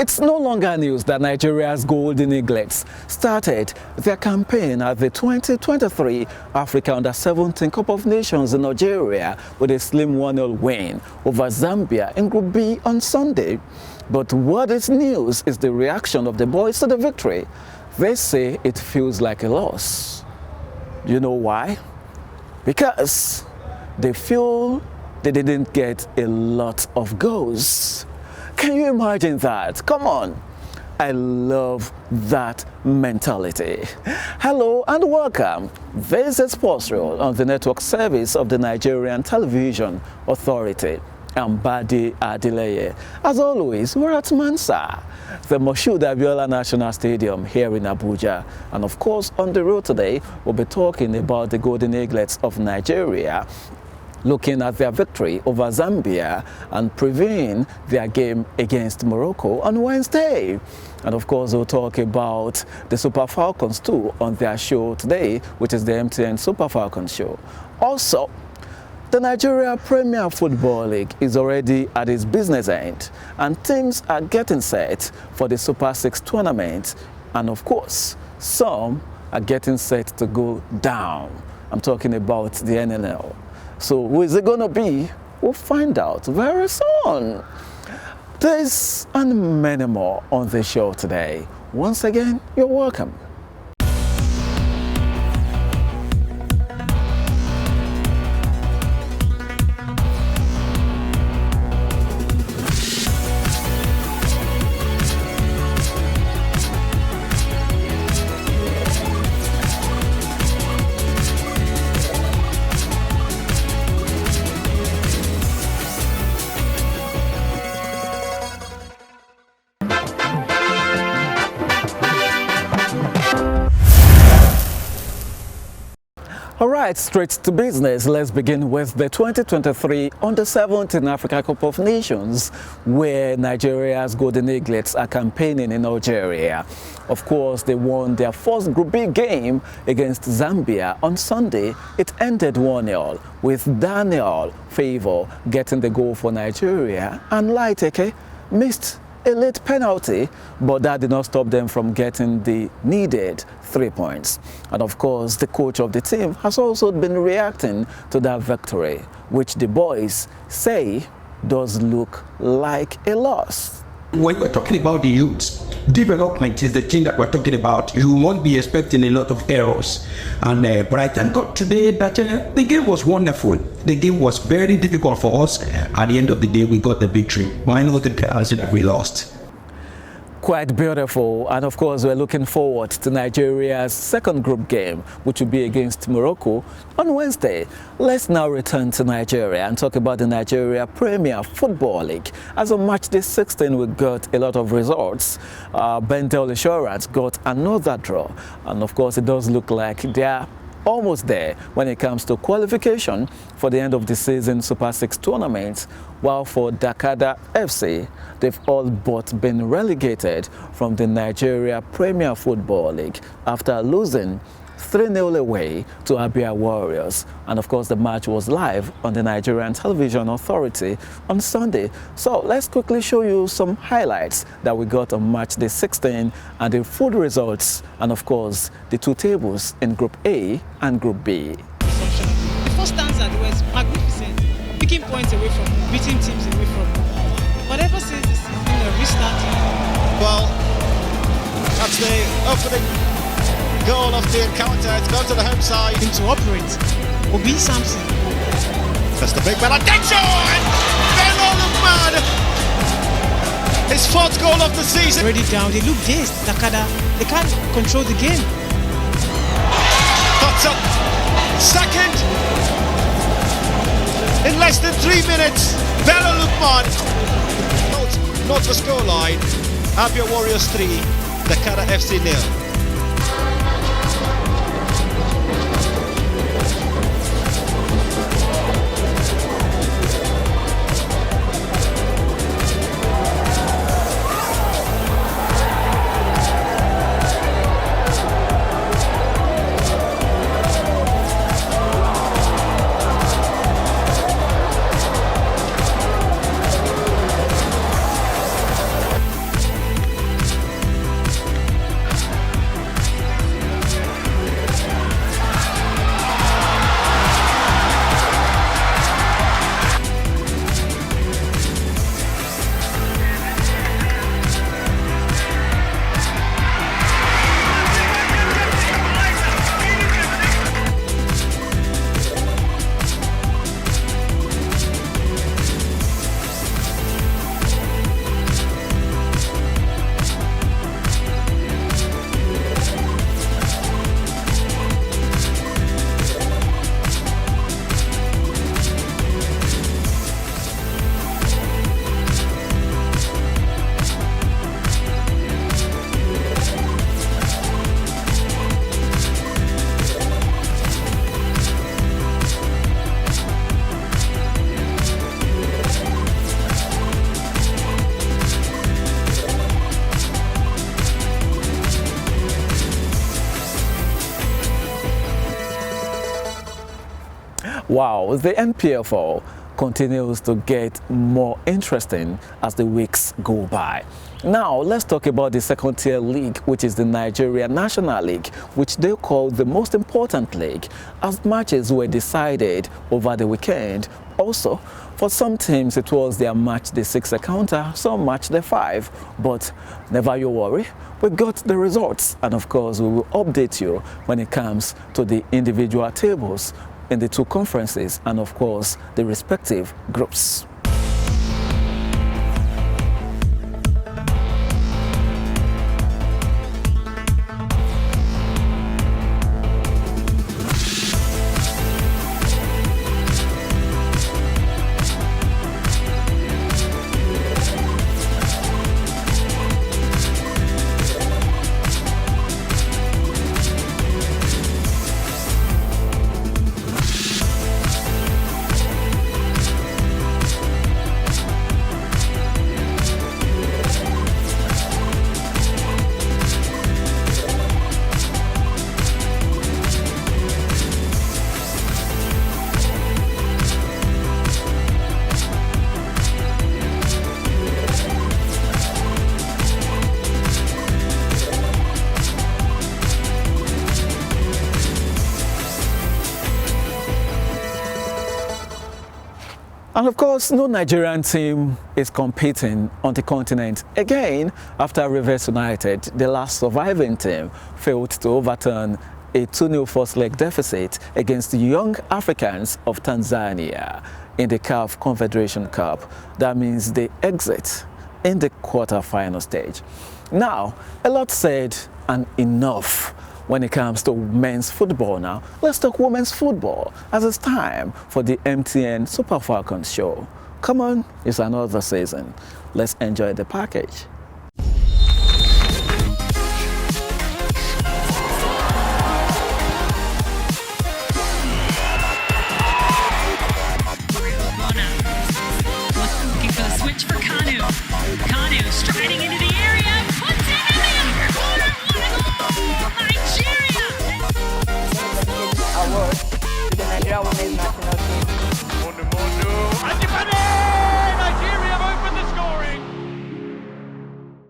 It's no longer news that Nigeria's Golden Eaglets started their campaign at the 2023 Africa Under-17 Cup of Nations in Algeria with a slim 1-0 win over Zambia in Group B on Sunday. But what is news is the reaction of the boys to the victory. They say it feels like a loss. You know why? Because they feel they didn't get a lot of goals. Can you imagine that? Come on. I love that mentality. Hello and welcome. This is Sports Roll on the network service of the Nigerian Television Authority. I'm Badi Adeleye. As always, we're at Mansa, the Moshood Abiola National Stadium here in Abuja. And of course, on the road today, we'll be talking about the Golden Eaglets of Nigeria, looking at their victory over Zambia and previewing their game against Morocco on Wednesday. And of course, we'll talk about the Super Falcons too on their show today, which is the MTN Super Falcons show. Also, the Nigeria Premier Football League is already at its business end, and teams are getting set for the Super 6 tournament. And of course, some are getting set to go down. I'm talking about the NNL. So who is it going to be? We'll find out very soon. This and many more on the show today. Once again, you're welcome. All right, straight to business. Let's begin with the 2023 Under-17 Africa Cup of Nations, where Nigeria's Golden Eaglets are campaigning in Algeria. Of course, they won their first Group B game against Zambia on Sunday. It ended 1-0 with Daniel Favor getting the goal for Nigeria, and Laiteke missed a late penalty, but that did not stop them from getting the needed 3 points. And of course, the coach of the team has also been reacting to that victory, which the boys say does look like a loss. When we're talking about the youth, development is the thing that we're talking about. You won't be expecting a lot of errors. And but I thank God today that the game was wonderful. The game was very difficult for us. At the end of the day, we got the victory. Why not the penalty that we lost? Quite beautiful. And of course, we're looking forward to Nigeria's second group game, which will be against Morocco on Wednesday. Let's now return to Nigeria and talk about the Nigeria Premier Football League. As of match day 16, we got a lot of results. Bendel Insurance got another draw. And of course, it does look like they're almost there when it comes to qualification for the end of the season Super 6 tournament, while for Dakada FC, they've all but been relegated from the Nigeria Premier Football League after losing 3-0 away to Abia Warriors. And of course, the match was live on the Nigerian Television Authority on Sunday. So let's quickly show you some highlights that we got on match day 16 and the full results, and of course, the two tables in Group A and Group B. The first stanza was magnificent, picking points away from, beating teams away from. But ever since this season restarted. Well, that's the opening goal of the encounter. It's gone to the home side. To operate. Obi Samson. That's the big benediction! Bello Lukman! His fourth goal of the season. Already down. They look dazed. Takada. They can't control the game. That's up. Second. In less than 3 minutes. Bello Lukman. Not the scoreline. Abia Warriors 3. Dakada FC 0. Wow, the Npfl continues to get more interesting as the weeks go by. Now, let's talk about the second tier league, which is the Nigerian National League, which they call the most important league, as matches were decided over the weekend. Also, for some teams, it was their match day 6 encounter, some match day 5. But never you worry, we got the results. And of course, we will update you when it comes to the individual tables in the two conferences and of course the respective groups. And of course, no Nigerian team is competing on the continent again after Rivers United, the last surviving team, failed to overturn a 2-0 first leg deficit against the Young Africans of Tanzania in the CAF Confederation Cup. That means they exit in the quarter-final stage. Now, a lot said and enough when it comes to men's football now. Let's talk women's football, as it's time for the MTN Super Falcons show. Come on, it's another season. Let's enjoy the package. Looking for the switch for Kanu. Kanu striding into the area, puts it in the upper corner. What a goal! Nigeria! Award to the Nigerian Women's National Team. Nigeria have opened the scoring!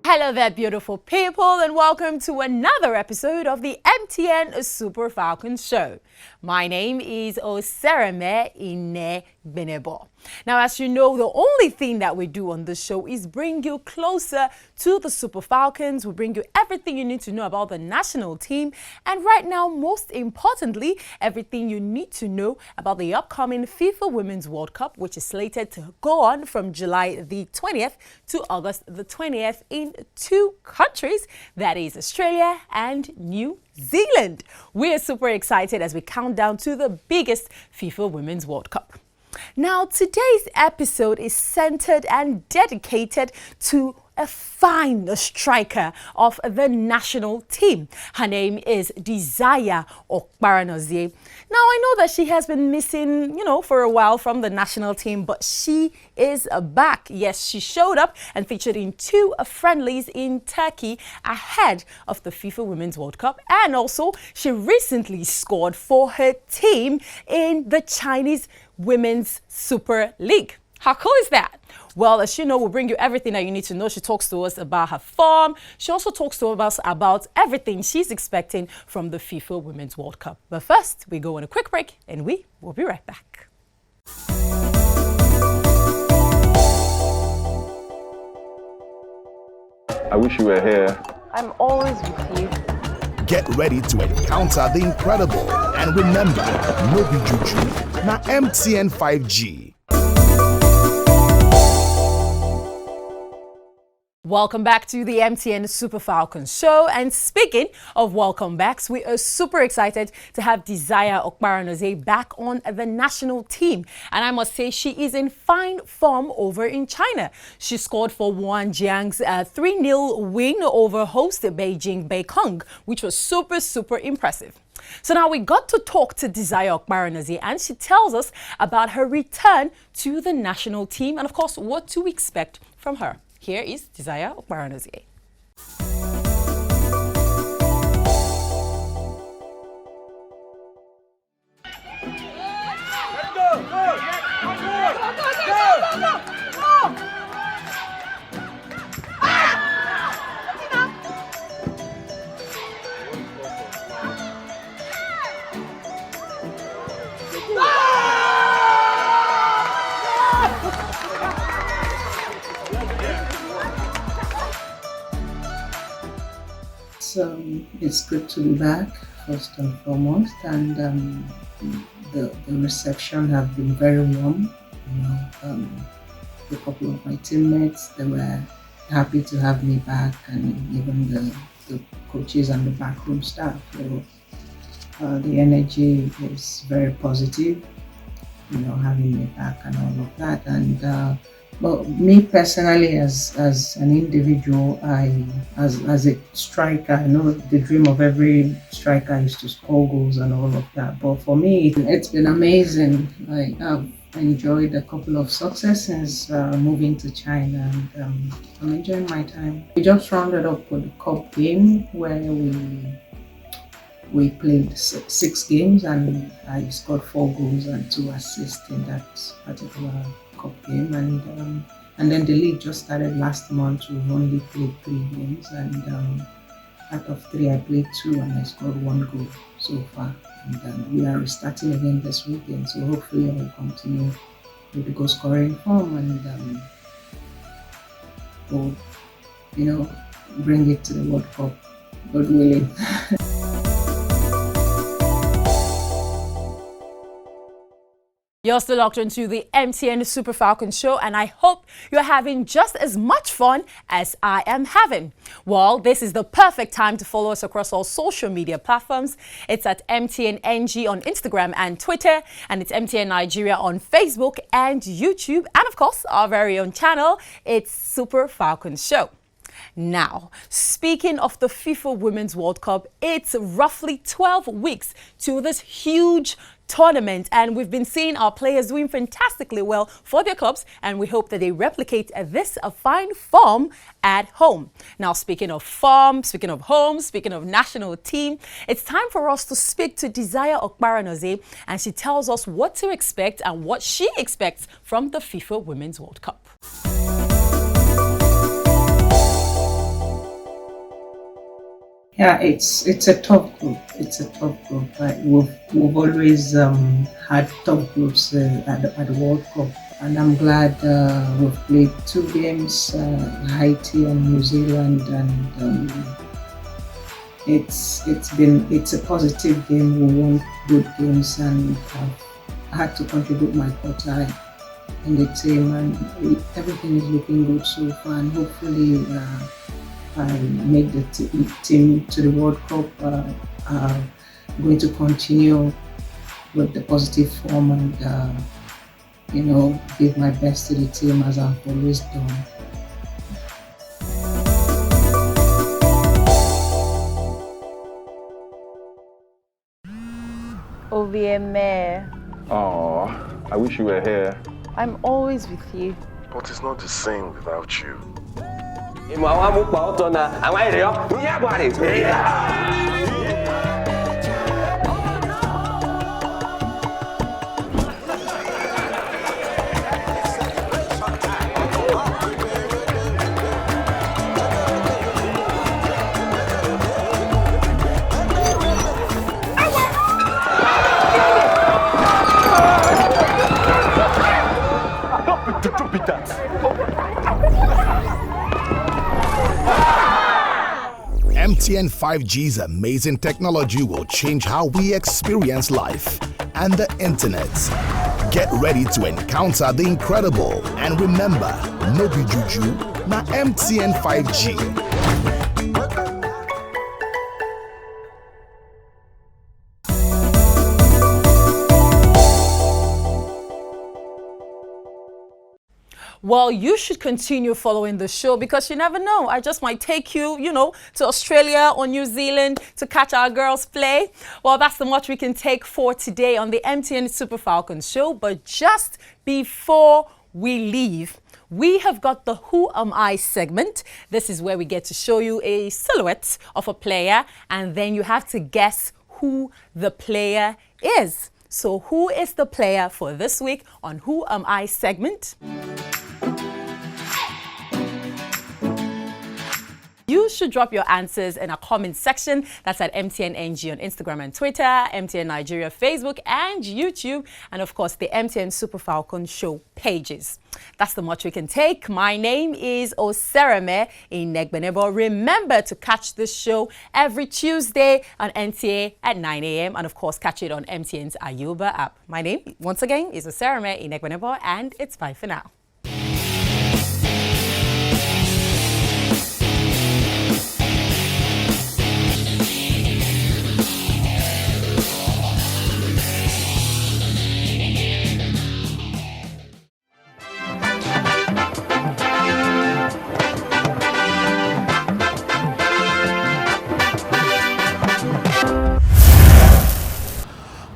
Hello there, beautiful people, and welcome to another episode of the MTN Super Falcons show. My name is Osereme Inebenebo. Now, as you know, the only thing that we do on this show is bring you closer to the Super Falcons. We bring you everything you need to know about the national team. And right now, most importantly, everything you need to know about the upcoming FIFA Women's World Cup, which is slated to go on from July the 20th to August the 20th in two countries, that is Australia and New Zealand. We're super excited as we count down to the biggest FIFA Women's World Cup. Now, today's episode is centered and dedicated to a fine striker of the national team. Her name is Desire Okparanozie. Now, I know that she has been missing, for a while from the national team, but she is back. Yes, she showed up and featured in 2 friendlies in Turkey ahead of the FIFA Women's World Cup. And also, she recently scored for her team in the Chinese Women's Super League. How cool is that? Well, as you know, we'll bring you everything that you need to know. She talks to us about her form. She also talks to us about everything she's expecting from the FIFA Women's World Cup. But first, we go on a quick break and we will be right back. I wish you were here. I'm always with you. Get ready to encounter the incredible. And remember, no be juju, na MTN 5G. Welcome back to the MTN Super Falcons show. And speaking of welcome backs, we are super excited to have Desire Okparanozie back on the national team. And I must say, she is in fine form over in China. She scored for Guangjiang's 3-0 win over host Beijing Beikong, which was super impressive. So now we got to talk to Desire Okparanozie, and she tells us about her return to the national team and, of course, what to expect from her. Here is Desire Okparanozie. it's good to be back, first and foremost, and the reception have been very warm. A couple of my teammates, they were happy to have me back, and even the coaches and the backroom staff. So, the energy is very positive, having me back and all of that. And but me personally, as an individual, as a striker, I know the dream of every striker is to score goals and all of that. But for me, it's been amazing. I've enjoyed a couple of successes moving to China, and I'm enjoying my time. We just rounded up with the cup game where we played 6 games, and I scored 4 goals and 2 assists in that particular cup game, and then the league just started last month. We've only played 3 games, and out of 3 I played 2 and I scored 1 goal so far, and we are starting again this weekend, so hopefully I will continue with the goal scoring form, and we'll bring it to the World Cup, God willing. You're still locked into the MTN Super Falcons show, and I hope you're having just as much fun as I am having. Well, this is the perfect time to follow us across all social media platforms. It's at MTNNG on Instagram and Twitter, and it's MTN Nigeria on Facebook and YouTube, and of course, our very own channel, it's Super Falcons Show. Now, speaking of the FIFA Women's World Cup, it's roughly 12 weeks to this huge tournament, and we've been seeing our players doing fantastically well for their clubs, and we hope that they replicate this fine form at home. Now, speaking of form, speaking of home, speaking of national team, it's time for us to speak to Desire Okparanozie, and she tells us what to expect and what she expects from the FIFA Women's World Cup. Yeah, it's a tough group. It's a tough group. We've always had tough groups at the World Cup, and I'm glad we've played 2 games, Haiti and New Zealand, and it's a positive game. We won good games, and I had to contribute my quota in the team, and everything is looking good so far, and hopefully I make the team to the World Cup. I'm going to continue with the positive form and give my best to the team as I've always done. Ovieme. Oh, I wish you were here. I'm always with you. But it's not the same without you. Don't beat that. MTN 5G's amazing technology will change how we experience life and the internet. Get ready to encounter the incredible, and remember, no be juju, na MTN 5G. Well, you should continue following the show, because you never know. I just might take you, to Australia or New Zealand to catch our girls play. Well, that's the much we can take for today on the MTN Super Falcons show. But just before we leave, we have got the Who Am I segment. This is where we get to show you a silhouette of a player, and then you have to guess who the player is. So who is the player for this week on Who Am I segment? You should drop your answers in our comment section. That's at MTNNG on Instagram and Twitter, MTN Nigeria Facebook and YouTube, and of course the MTN Super Falcon Show pages. That's the much we can take. My name is Oserame Inegbenebo. Remember to catch this show every Tuesday on NTA at 9 a.m. and of course catch it on MTN's Ayuba app. My name, once again, is Oserame Inegbenebo, and it's bye for now.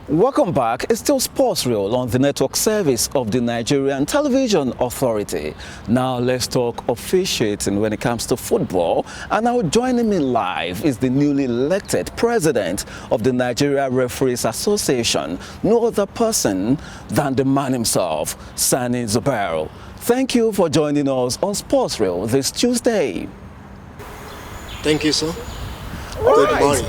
Welcome back. It's still Sports Reel on the network service of the Nigerian Television Authority. Now let's talk officiating when it comes to football. And now joining me live is the newly elected president of the Nigerian Referees Association, no other person than the man himself, Sanni Zubair. Thank you for joining us on Sports Reel this Tuesday. Thank you, sir. Good morning.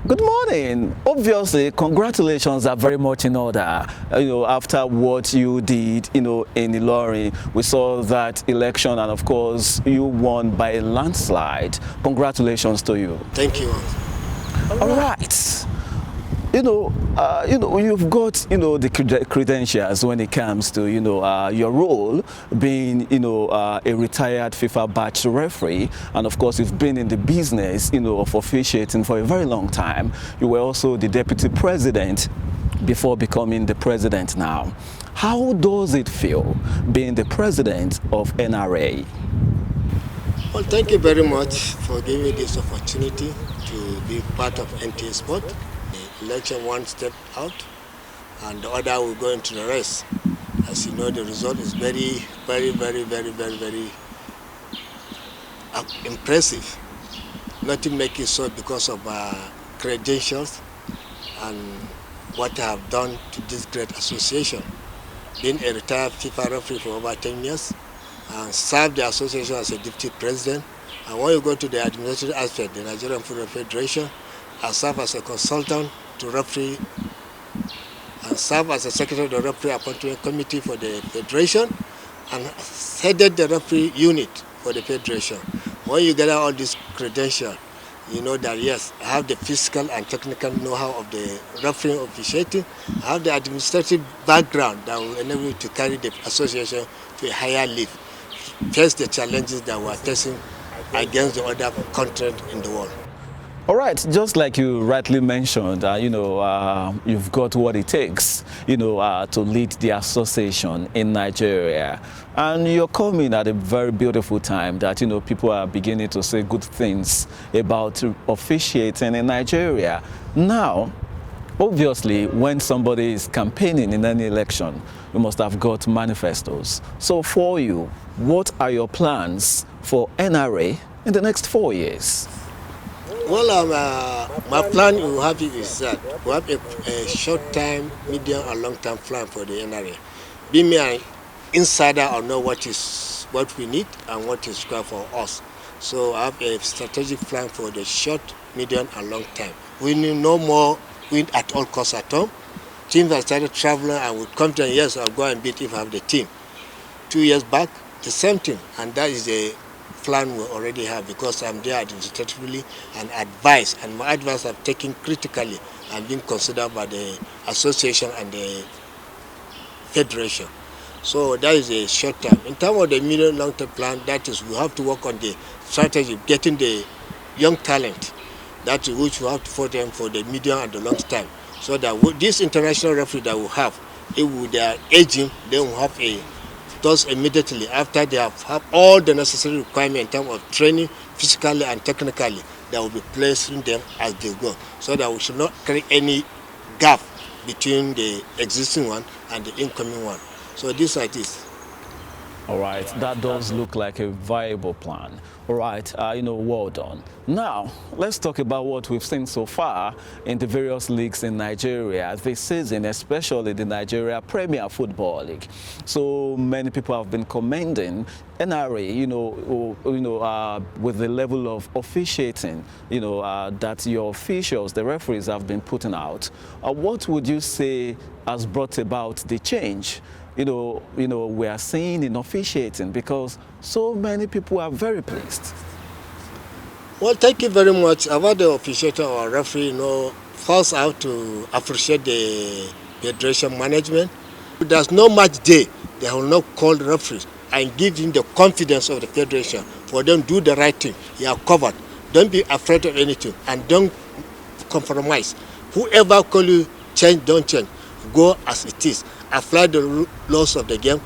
Good morning. Obviously, congratulations are very much in order. After what you did, in Ilorin, we saw that election, and of course, you won by a landslide. Congratulations to you. Thank you. All right. You've got, the credentials when it comes to, your role being, a retired FIFA batch referee. And of course, you've been in the business, of officiating for a very long time. You were also the deputy president before becoming the president now. How does it feel being the president of NRA? Well, thank you very much for giving me this opportunity to be part of NTA Sport. Election one step out and the other will go into the race. As you know, the result is very, very, very, very, very, very impressive. Nothing makes it so because of credentials and what I have done to this great association. Being a retired FIFA referee for over 10 years and served the association as a deputy president. And when you go to the administrative aspect, the Nigerian Football Federation, I serve as a consultant to referee and serve as a secretary of the referee appointment committee for the federation and headed the referee unit for the federation. When you gather all these credentials, you know that yes, I have the physical and technical know-how of the refereeing officiating. I have the administrative background that will enable me to carry the association to a higher level, face the challenges that we are facing against the other countries in the world. All right, just like you rightly mentioned, you've got what it takes, to lead the association in Nigeria. And you're coming at a very beautiful time that, people are beginning to say good things about officiating in Nigeria. Now, obviously, when somebody is campaigning in any election, you must have got manifestos. So for you, what are your plans for NRA in the next 4 years? Well, my plan we have is that we have a short-term, medium, and long-term plan for the NRA. Being me an insider, I know what we need and what is required for us. So I have a strategic plan for the short, medium, and long term. We need no more win at all costs at home. Teams have started traveling and would come to, yes, I'll go and beat if I have the team. 2 years back, the same thing, and that is the plan we already have because I'm there administratively and advice, and my advice I've taken critically and been considered by the association and the federation. So that is a short term. In terms of the medium long term plan, that is we have to work on the strategy, getting the young talent, that is which we have to for them for the medium and the long term. So that this international referee that we have, if they are aging, they will have those immediately after they have all the necessary requirements in terms of training, physically and technically, that will be placed in them as they go. So that we should not create any gap between the existing one and the incoming one. So this like this. All right, that does look like a viable plan. All right, well done. Now, let's talk about what we've seen so far in the various leagues in Nigeria this season, especially the Nigeria Premier Football League. So many people have been commending NRA, with the level of officiating, that your officials, the referees, have been putting out. What would you say has brought about the change? We are seeing in officiating, because so many people are very pleased. Well, thank you very much. About the officiator or referee, first I have to appreciate the federation management. There's no match day they will not call the referees and give him the confidence of the federation for them to do the right thing. You are covered. Don't be afraid of anything and don't compromise. Whoever call you change, don't change. Go as it is. Apply the laws of the game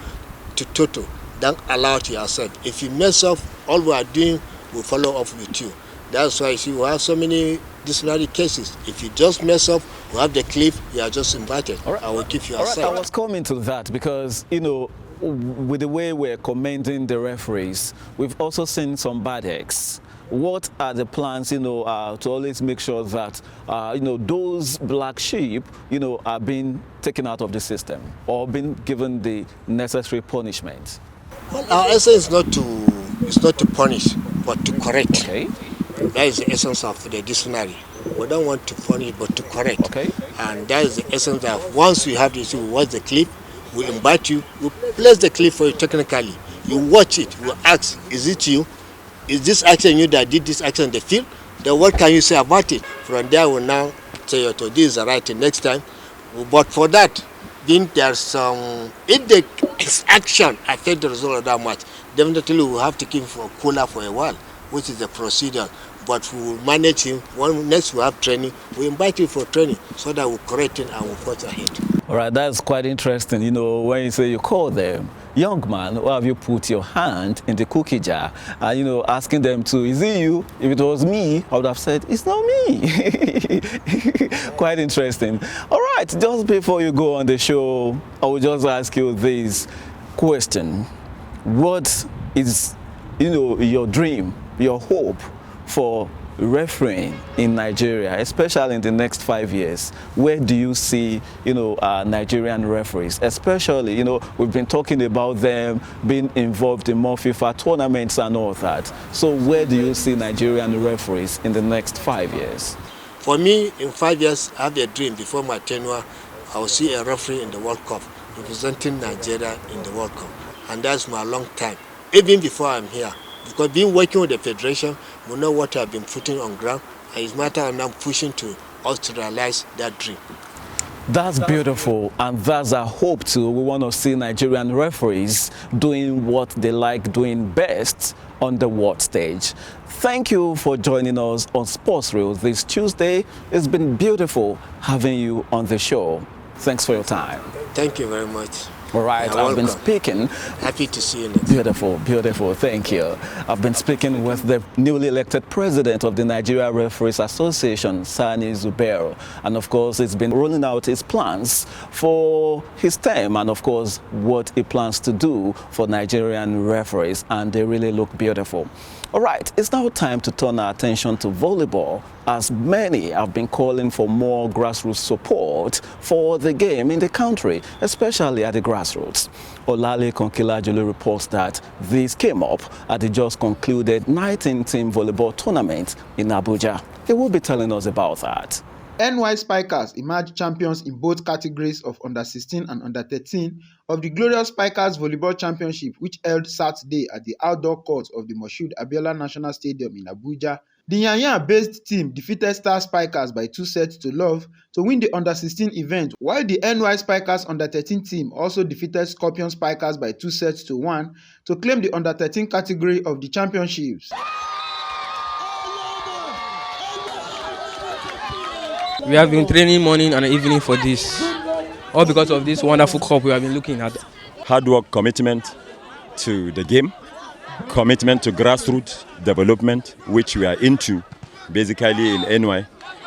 to total. Don't allow it yourself. If you mess up, all we are doing will follow up with you. That's why you see we have so many disciplinary cases. If you just mess up, we have the clip, you are just invited. Right. I will keep you aside. I was coming to that because, with the way we're commending the referees, we've also seen some bad eggs. What are the plans, to always make sure that, those black sheep, are being taken out of the system or being given the necessary punishment? Well, our essence is not to punish, but to correct. Okay. That is the essence of the dictionary. We don't want to punish, but to correct. Okay. And that is the essence that once we have this, we watch the clip, we invite you, we place the clip for you technically. You watch it, we ask, is it you? Is this action you that did this action in the field? Then what can you say about it? From there, we'll now say, this is the right thing next time. But for that, then there's some, if the action affects the result of that match, definitely we'll have to keep him for cooler for a while, which is the procedure. But we will manage him. Next we have training, we invite him for training so that we'll correct him and we'll forge ahead. All right, that's quite interesting. When you say you call them, young man, why have you put your hand in the cookie jar and, asking them to, is it you? If it was me, I would have said, it's not me. Quite interesting. All right, just before you go on the show, I will just ask you this question. What is, your dream, your hope for refereeing in Nigeria, especially in the next 5 years? Where do you see, Nigerian referees, especially, we've been talking about them being involved in more FIFA tournaments and all that. So where do you see Nigerian referees in the next 5 years? For me, in 5 years, I have a dream. Before my tenure, I will see a referee in the World Cup, representing Nigeria in the World Cup. And that's my long time, even before I'm here. Because being working with the federation, we know what I've been putting on ground, and it's a matter of now pushing to us to realize that dream. That's beautiful, and that's our hope too. We want to see Nigerian referees doing what they like doing best on the world stage. Thank you for joining us on Sports Reel this Tuesday. It's been beautiful having you on the show. Thanks for your time. Thank you very much. All right, I've been speaking. Happy to see you. Beautiful, beautiful. Thank you. I've been speaking with the newly elected president of the Nigerian Referees Association, Sanni Zubair. And of course, he's been rolling out his plans for his term and of course, what he plans to do for Nigerian referees. And they really look beautiful. All right, it's now time to turn our attention to volleyball, as many have been calling for more grassroots support for the game in the country, especially at the grassroots. Olale Konkilajulu reports that this came up at the just concluded 19-team volleyball tournament in Abuja. He will be telling us about that. NY Spikers emerged champions in both categories of under-16 and under-13 of the Glorious Spikers Volleyball Championship, which held Saturday at the outdoor court of the Moshood Abiola National Stadium in Abuja. The Yanya-based team defeated Star Spikers by 2-0 to win the under-16 event, while the NY Spikers under-13 team also defeated Scorpion Spikers by 2-1 to claim the under-13 category of the championships. We have been training morning and evening for this, all because of this wonderful cup we have been looking at. Hard work, commitment to the game, commitment to grassroots development, which we are into. Basically in NY,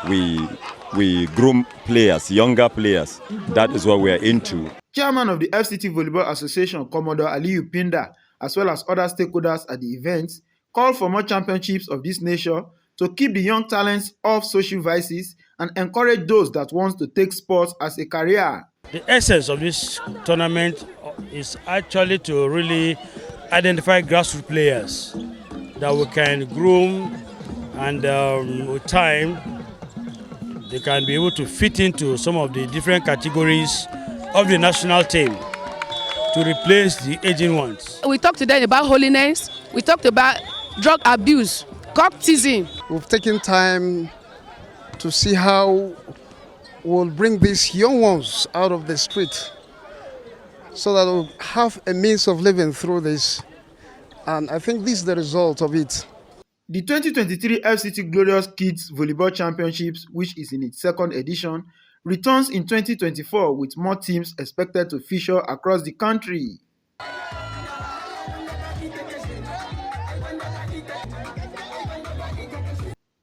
we groom players, younger players. That is what we are into. Chairman of the FCT Volleyball Association, Commodore Aliyu Pinda, as well as other stakeholders at the event, called for more championships of this nature to keep the young talents off social vices and encourage those that want to take sports as a career. The essence of this tournament is actually to really identify grassroots players that we can groom, and with time they can be able to fit into some of the different categories of the national team to replace the aging ones. We talked today about holiness, we talked about drug abuse, cultism. We've taken time to see how we'll bring these young ones out of the street so that we'll have a means of living through this. And I think this is the result of it. The 2023 FCT Glorious Kids Volleyball Championships, which is in its second edition, returns in 2024 with more teams expected to feature across the country.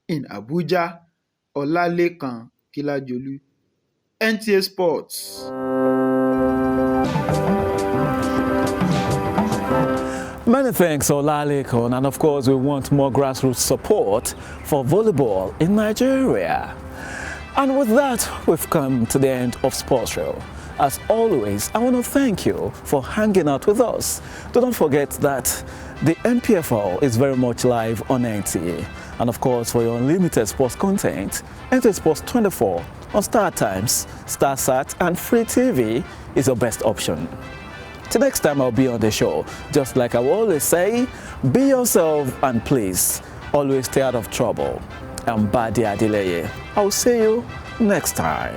In Abuja, Olalekan Kilajolu, NTA Sports. Many thanks, Olalekan, and of course we want more grassroots support for volleyball in Nigeria. And with that, we've come to the end of Sports Show. As always, I want to thank you for hanging out with us. Do not forget that the Npfl is very much live on NTA. And of course, for your unlimited sports content, NTA Sports 24 on Star Times, StarSat, and Free TV is your best option. Till next time I'll be on the show, just like I will always say, be yourself and please, always stay out of trouble. I'm Badi Adeleye. I'll see you next time.